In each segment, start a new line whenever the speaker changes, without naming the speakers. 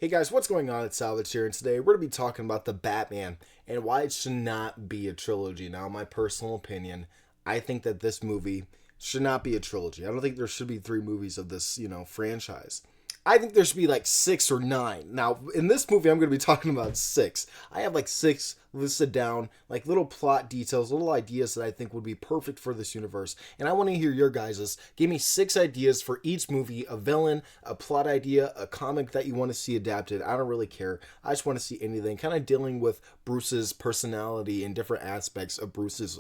Hey guys, what's going on? It's Salvage here, and today we're going to be talking about the Batman and why it should not be a trilogy. Now, in my personal opinion, I think that this movie should not be a trilogy. I don't think there should be three movies of this, franchise. I think there should be like six or nine. Now, in this movie, I'm going to be talking about six. I have like six listed down, like little plot details, little ideas that I think would be perfect for this universe. And I want to hear your guys's. Give me six ideas for each movie: a villain, a plot idea, a comic that you want to see adapted. I don't really care. I just want to see anything kind of dealing with Bruce's personality and different aspects of Bruce's,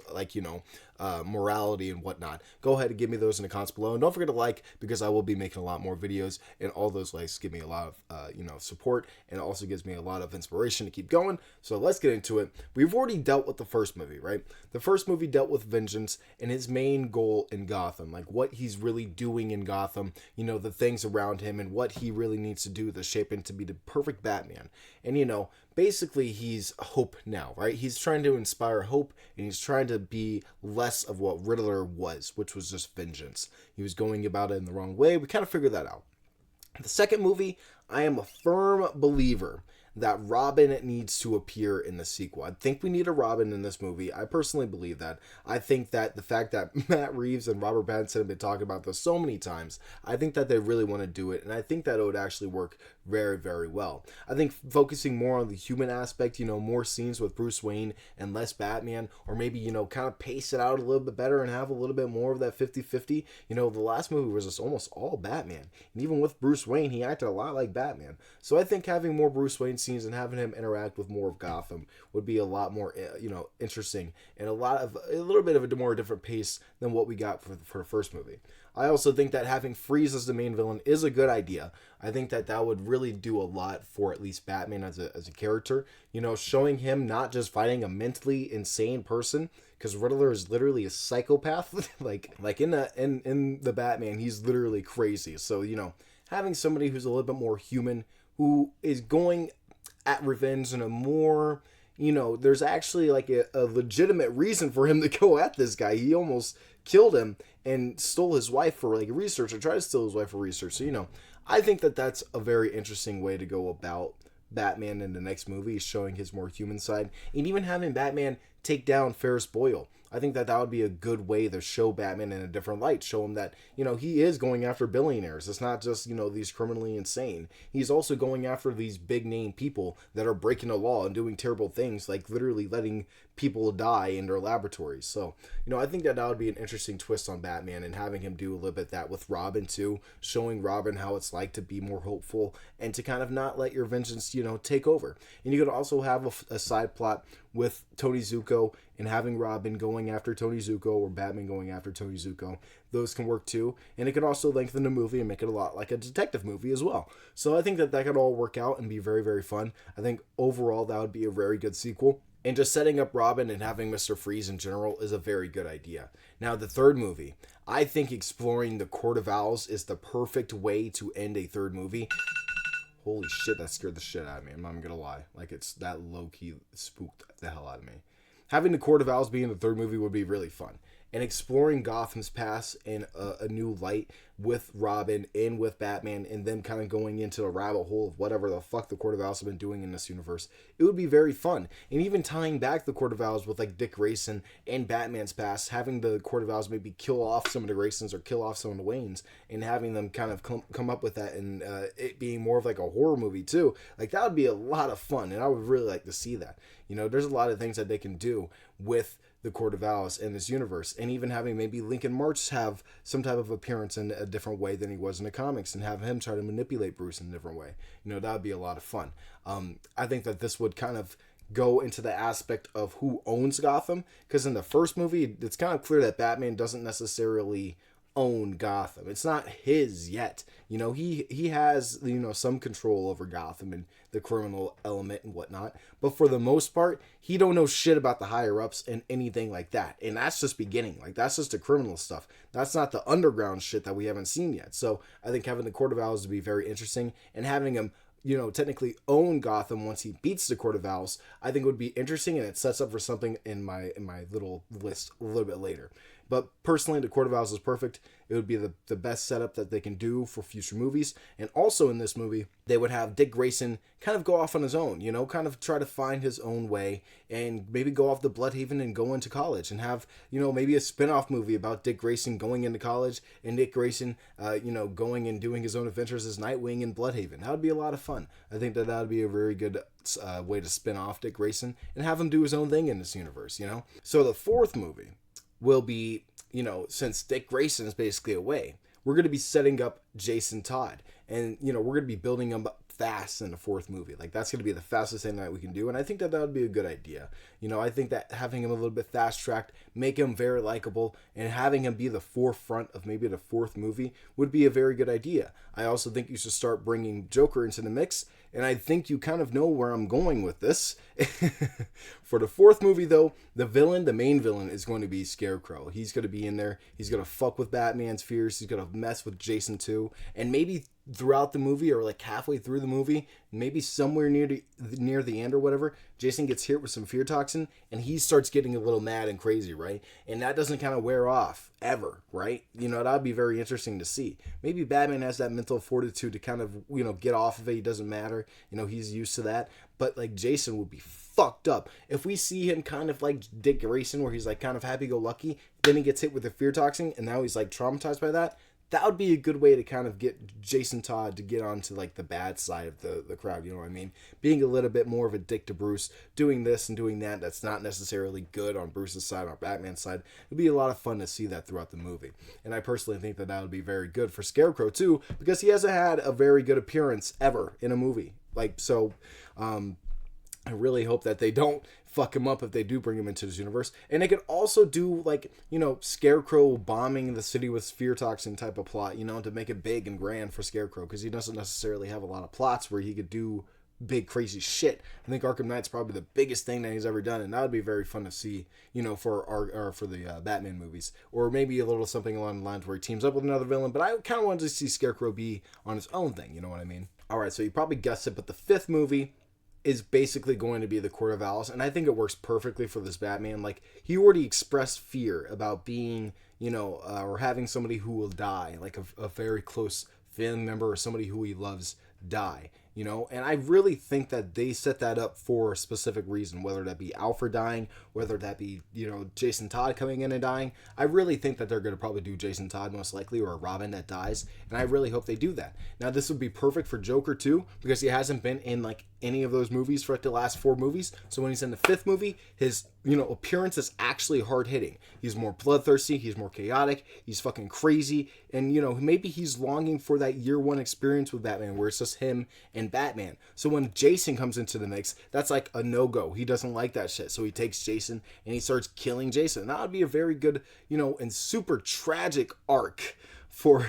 morality and whatnot. Go ahead and give me those in the comments below. And don't forget to like, because I will be making a lot more videos, and all those likes give me a lot of, support, and it also gives me a lot of inspiration to keep going. So let's get into it. We've already dealt with the first movie, right? The first movie dealt with Vengeance and his main goal in Gotham, like what he's really doing in Gotham, the things around him and what he really needs to do to shape him to be the perfect Batman. And, basically he's hope now, right? He's trying to inspire hope, and he's trying to be less of what Riddler was, which was just vengeance. He was going about it in the wrong way. We kind of figured that out. The second movie, I am a firm believer that Robin needs to appear in the sequel. I think we need a Robin in this movie. I personally believe that. I think that the fact that Matt Reeves and Robert Pattinson have been talking about this so many times, I think that they really want to do it, and I think that it would actually work very, very well. I think focusing more on the human aspect, more scenes with Bruce Wayne and less Batman, or maybe, kind of pace it out a little bit better and have a little bit more of that 50-50. The last movie was just almost all Batman. And even with Bruce Wayne, he acted a lot like Batman. So I think having more Bruce Wayne scenes and having him interact with more of Gotham would be a lot more, interesting, and a little bit of a more different pace than what we got for the first movie. I also think that having Freeze as the main villain is a good idea. I think that would really do a lot for at least Batman as a character. Showing him not just fighting a mentally insane person, because Riddler is literally a psychopath. like in the Batman, he's literally crazy. So having somebody who's a little bit more human, who is going at revenge in a more, there's actually like a legitimate reason for him to go at this guy. He almost killed him and stole his wife for like research, or tried to steal his wife for research. So, I think that that's a very interesting way to go about Batman in the next movie, is showing his more human side, and even having Batman take down Ferris Boyle. I think that would be a good way to show Batman in a different light. Show him that, he is going after billionaires. It's not just, these criminally insane. He's also going after these big name people that are breaking the law and doing terrible things, like literally letting people die in their laboratories. So, I think that would be an interesting twist on Batman, and having him do a little bit that with Robin too, showing Robin how it's like to be more hopeful and to kind of not let your vengeance, take over. And you could also have a side plot with Tony Zuko, and having Robin going after Tony Zuko, or Batman going after Tony Zuko. Those can work too. And it could also lengthen the movie and make it a lot like a detective movie as well. So I think that could all work out and be very, very fun. I think overall that would be a very good sequel. And just setting up Robin and having Mr. Freeze in general is a very good idea. Now, the third movie, I think exploring the Court of Owls is the perfect way to end a third movie. Holy shit, that scared the shit out of me. I'm not even gonna lie. Like, it's that low-key spooked the hell out of me. Having the Court of Owls be in the third movie would be really fun. And exploring Gotham's past in a new light with Robin and with Batman, and them kind of going into a rabbit hole of whatever the fuck the Court of Owls have been doing in this universe, it would be very fun. And even tying back the Court of Owls with like Dick Grayson and Batman's past, having the Court of Owls maybe kill off some of the Graysons or kill off some of the Waynes, and having them kind of come up with that, and it being more of like a horror movie too, like that would be a lot of fun, and I would really like to see that. There's a lot of things that they can do with the Court of Owls in this universe, and even having maybe Lincoln March have some type of appearance in a different way than he was in the comics, and have him try to manipulate Bruce in a different way. That would be a lot of fun. I think that this would kind of go into the aspect of who owns Gotham, because in the first movie, it's kind of clear that Batman doesn't necessarily own Gotham. It's not his yet. He has, some control over Gotham and the criminal element and whatnot. But for the most part, he don't know shit about the higher ups and anything like that. And that's just beginning. Like, that's just the criminal stuff. That's not the underground shit that we haven't seen yet. So I think having the Court of Owls would be very interesting, and having him technically own Gotham once he beats the Court of Owls, I think would be interesting, and it sets up for something in my little list a little bit later. But personally, the Court of Owls is perfect. It would be the best setup that they can do for future movies. And also in this movie, they would have Dick Grayson kind of go off on his own, kind of try to find his own way and maybe go off to Bloodhaven and go into college and have, maybe a spin-off movie about Dick Grayson going into college and Dick Grayson, going and doing his own adventures as Nightwing in Bloodhaven. That would be a lot of fun. I think that would be a very good way to spin off Dick Grayson and have him do his own thing in this universe, So the fourth movie will be, since Dick Grayson is basically away, we're going to be setting up Jason Todd. And, we're going to be building him up fast in the fourth movie. Like, that's going to be the fastest thing that we can do. And I think that would be a good idea. I think that having him a little bit fast-tracked, make him very likable, and having him be the forefront of maybe the fourth movie would be a very good idea. I also think you should start bringing Joker into the mix. And I think you kind of know where I'm going with this. For the fourth movie, though, the main villain, is going to be Scarecrow. He's going to be in there. He's going to fuck with Batman's fears. He's going to mess with Jason too. And maybe throughout the movie, or like halfway through the movie, maybe somewhere near the end or whatever, Jason gets hit with some fear toxin and he starts getting a little mad and crazy, right? And that doesn't kind of wear off ever, right? That would be very interesting to see. Maybe Batman has that mental fortitude to kind of, get off of it. It doesn't matter. He's used to that. But like Jason would be fucked up if we see him kind of like Dick Grayson, where he's like kind of happy-go-lucky, then he gets hit with the fear toxin and now he's like traumatized by that. That would be a good way to kind of get Jason Todd to get onto like the bad side of the crowd, you know what I mean? Being a little bit more of a dick to Bruce, doing this and doing that, that's not necessarily good on Bruce's side or Batman's side. It'd be a lot of fun to see that throughout the movie. And I personally think that would be very good for Scarecrow too, because he hasn't had a very good appearance ever in a movie. I really hope that they don't fuck him up if they do bring him into this universe. And they could also do Scarecrow bombing the city with fear toxin type of plot, to make it big and grand for Scarecrow, because he doesn't necessarily have a lot of plots where he could do big crazy shit. I think Arkham Knight's probably the biggest thing that he's ever done, and that would be very fun to see, for the Batman movies, or maybe a little something along the lines where he teams up with another villain. But I kind of wanted to see Scarecrow be on his own thing, you know what I mean? All right, so you probably guessed it, but the fifth movie is basically going to be the Court of Owls, and I think it works perfectly for this Batman. Like, he already expressed fear about being, or having somebody who will die, like a very close family member or somebody who he loves die, and I really think that they set that up for a specific reason, whether that be Alfred dying, whether that be, Jason Todd coming in and dying. I really think that they're going to probably do Jason Todd most likely, or a Robin that dies, and I really hope they do that. Now, this would be perfect for Joker too, because he hasn't been in any of those movies for the last 4 movies. So when he's in the 5th movie, his appearance is actually hard hitting. He's more bloodthirsty, he's more chaotic, he's fucking crazy, and maybe he's longing for that year 1 experience with Batman where it's just him and Batman. So when Jason comes into the mix, that's like a no-go. He doesn't like that shit. So he takes Jason and he starts killing Jason. That would be a very good, and super tragic arc for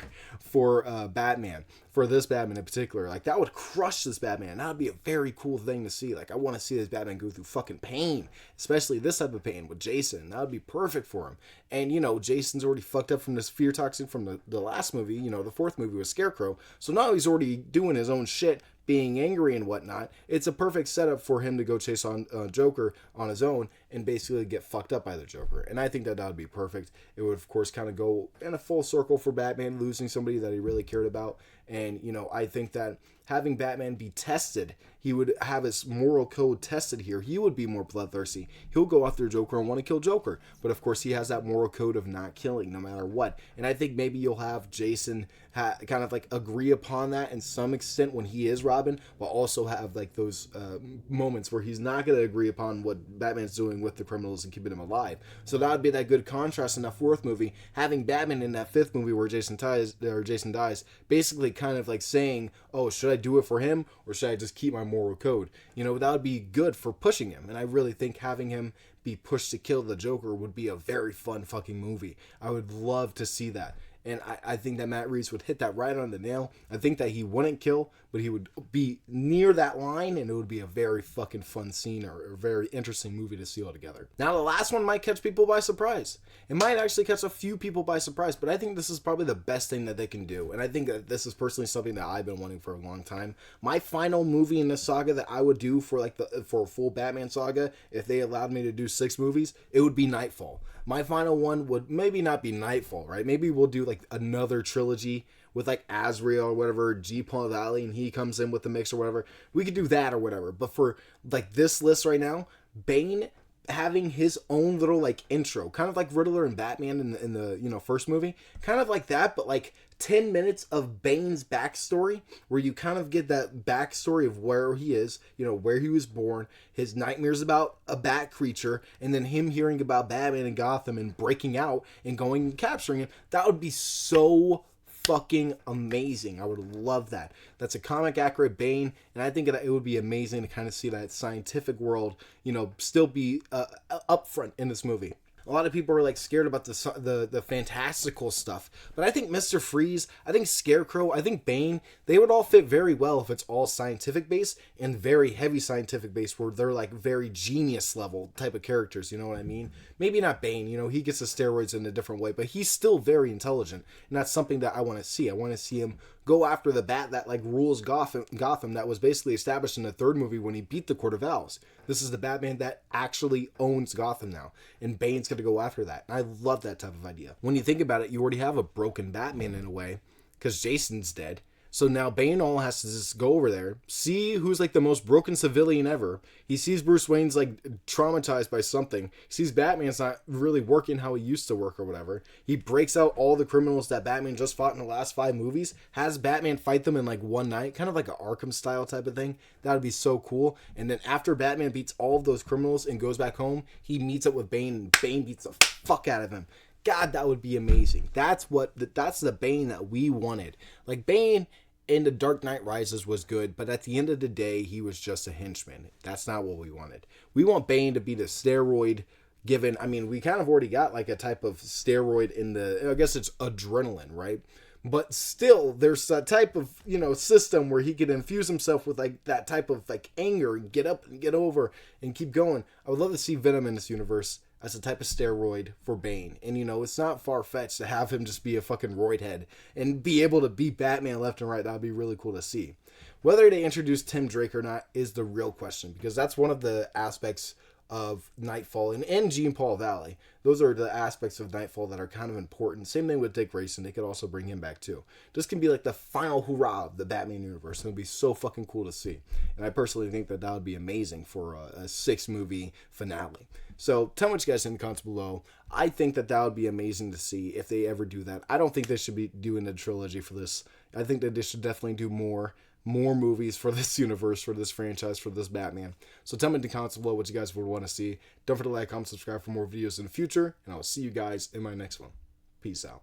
Batman, for this Batman in particular. Like, that would crush this Batman. That would be a very cool thing to see. Like, I want to see this Batman go through fucking pain, especially this type of pain with Jason. That would be perfect for him. And Jason's already fucked up from this fear toxin from the last movie, the 4th movie with Scarecrow. So now he's already doing his own shit, being angry and whatnot. It's a perfect setup for him to go chase on Joker on his own and basically get fucked up by the Joker. And I think that would be perfect. It would, of course, kind of go in a full circle for Batman losing somebody that he really cared about. And, I think that having Batman be tested, he would have his moral code tested here. He would be more bloodthirsty. He'll go after Joker and want to kill Joker. But, of course, he has that moral code of not killing no matter what. And I think maybe you'll have Jason kind of agree upon that in some extent when he is Robin, but also have those moments where he's not going to agree upon what Batman's doing with the criminals and keeping them alive. So that would be that good contrast in that 4th movie, having Batman in that 5th movie where Jason dies, basically kind of saying, oh, should I do it for him or should I just keep my moral code? That would be good for pushing him. And I really think having him be pushed to kill the Joker would be a very fun fucking movie. I would love to see that. And I think that Matt Reeves would hit that right on the nail. I think that he wouldn't kill, but he would be near that line, and it would be a very fucking fun scene or a very interesting movie to see all together. Now, the last one might catch people by surprise. It might actually catch a few people by surprise, but I think this is probably the best thing that they can do, and I think that this is personally something that I've been wanting for a long time. My final movie in this saga that I would do for for a full Batman saga, if they allowed me to do 6 movies, it would be Nightfall. My final one would maybe not be Nightfall, right? Maybe we'll do like another trilogy with like Azrael or whatever, G. Paul Valley, and he comes in with the mix or whatever. We could do that or whatever. But for like this list right now, Bane having his own little like intro, kind of like Riddler and Batman in the first movie, kind of like that, but like 10 minutes of Bane's backstory, where you kind of get that backstory of where he is, where he was born, his nightmares about a bat creature, and then him hearing about Batman and Gotham and breaking out and going and capturing him. That would be so fucking amazing. I would love that. That's a comic accurate Bane, and I think that it would be amazing to kind of see that scientific world, still be up front in this movie. A lot of people are like scared about the fantastical stuff, but I think Mr. Freeze, I think Scarecrow, I think Bane, they would all fit very well if it's all scientific based and very heavy scientific based, where they're like very genius level type of characters. You know what I mean? Maybe not Bane. He gets the steroids in a different way, but he's still very intelligent, and that's something that I want to see. I want to see him go after the bat that like rules Gotham, that was basically established in the 3rd movie when he beat the Court of Owls. This is the Batman that actually owns Gotham now, and Bane's going to go after that. And I love that type of idea. When you think about it, you already have a broken Batman in a way, because Jason's dead. So now Bane all has to just go over there, see who's like the most broken civilian ever. He sees Bruce Wayne's like traumatized by something. He sees Batman's not really working how he used to work or whatever. He breaks out all the criminals that Batman just fought in the last 5 movies, has Batman fight them in like one night, kind of like an Arkham style type of thing. That would be so cool. And then after Batman beats all of those criminals and goes back home, he meets up with Bane, and Bane beats the fuck out of him. God, that would be amazing. That's the Bane that we wanted. Like, Bane in The Dark Knight Rises was good, but at the end of the day, he was just a henchman. That's not what we wanted. We want Bane to be the steroid given. I mean, we kind of already got like a type of steroid in I guess it's adrenaline, right? But still, there's a type of, system where he could infuse himself with like that type of like anger and get up and get over and keep going. I would love to see Venom in this universe as a type of steroid for Bane. And, it's not far-fetched to have him just be a fucking roid head and be able to beat Batman left and right. That would be really cool to see. Whether they introduce Tim Drake or not is the real question, because that's one of the aspects of Nightfall and Jean Paul Valley. Those are the aspects of Nightfall that are kind of important. Same thing with Dick Grayson. They could also bring him back too. This can be like the final hurrah of the Batman universe. And it would be so fucking cool to see. And I personally think that would be amazing for a 6-movie finale. So tell me what you guys think in the comments below. I think that would be amazing to see if they ever do that. I don't think they should be doing a trilogy for this. I think that they should definitely do more movies for this universe, for this franchise, for this Batman. So tell me in the comments below what you guys would want to see. Don't forget to like, comment, subscribe for more videos in the future, and I'll see you guys in my next one. Peace out.